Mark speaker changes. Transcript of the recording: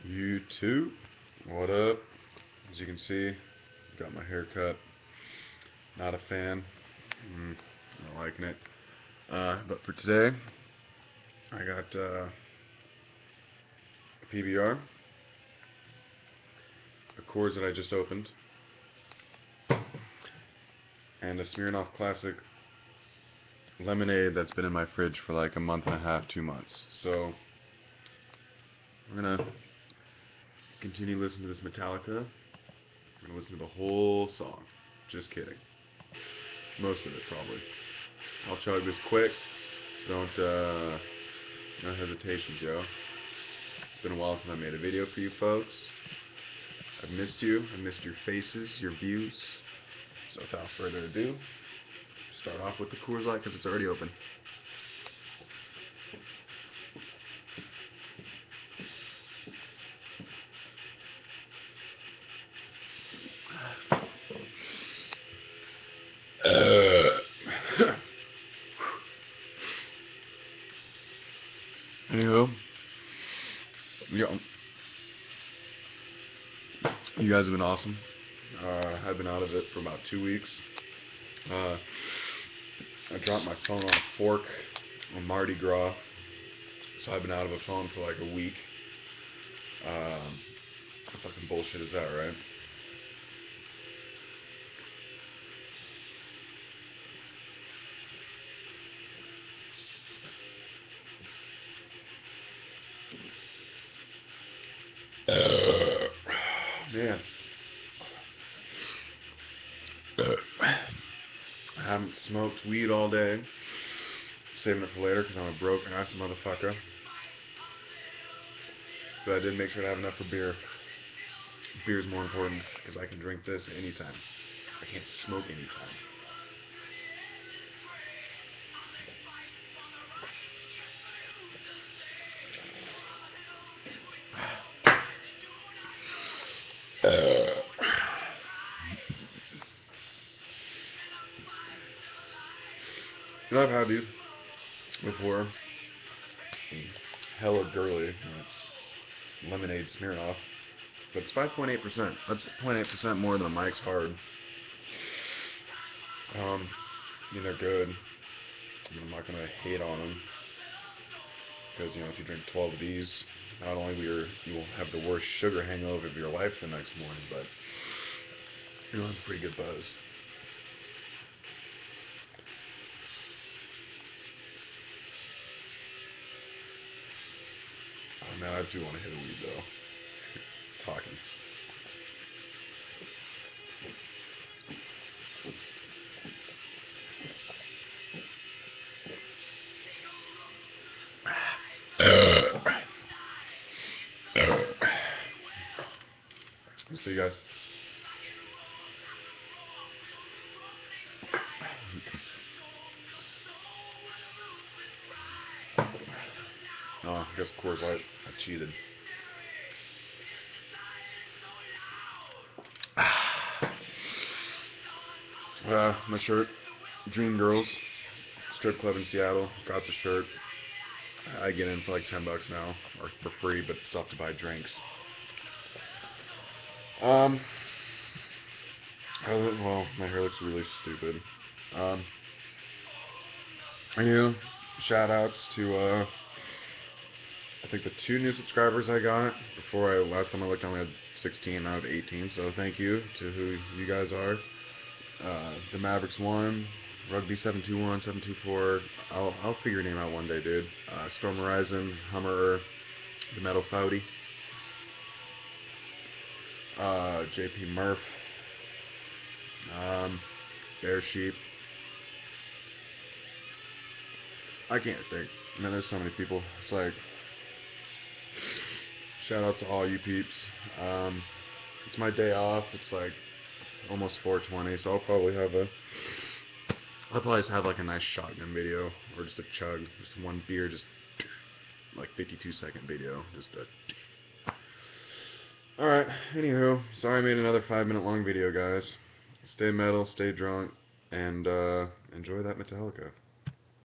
Speaker 1: YouTube, what up? As you can see, got my hair cut. Not a fan. Not liking it. But for today, I got a PBR, a Coors that I just opened, and a Smirnoff Classic lemonade that's been in my fridge for like a month and a half, 2 months. So we're gonna continue listening to this Metallica. We're gonna listen to the whole song. Just kidding. Most of it, probably. I'll chug this quick. Don't, no hesitations, yo. It's been a while since I made a video for you folks. I've missed you. I missed your faces, your views. So without further ado, start off with the Coors Light because it's already open. Anywho, yeah, you guys have been awesome. I've been out of it for about 2 weeks. I dropped my phone on a fork on Mardi Gras, so I've been out of a phone for like a week. What fucking bullshit is that, right? Man. I haven't smoked weed all day. Saving it for later because I'm a broke ass motherfucker. But I did make sure to have enough for beer. Beer is more important because I can drink this anytime. I can't smoke anytime. You know, I've had these before. Hella girly. It's lemonade Smirnoff. But it's 5.8%. That's 0.8% more than a Mike's Hard. I mean, they're good. I'm not going to hate on them. Because, if you drink 12 of these, not only you will have the worst sugar hangover of your life the next morning, but you'll have a pretty good buzz. Oh man, I do want to hit a weed though. Talking. See you guys. Oh, I guess Coors Light. I cheated. My shirt. Dream Girls. Strip club in Seattle. Got the shirt. I get in for like $10 now, or for free, but it's up to buy drinks. Well, my hair looks really stupid. Shout outs to I think the 2 new subscribers I got. Last time I looked, I only had 16 out of 18. So thank you to who you guys are. The Mavericks 1, Rugby 721, 724. I'll figure your name out one day, dude. Storm Horizon, Hummer, the Metal Fouty, JP Murph, Bear Sheep. I can't think. Man, there's so many people. It's like, shout outs to all you peeps. It's my day off. It's like almost 4:20, so I'll probably just have like a nice shotgun video, or just a chug, just one beer, just like 52-second video, just a. Alright, anywho, sorry I made another 5-minute long video, guys. Stay metal, stay drunk, and enjoy that Metallica.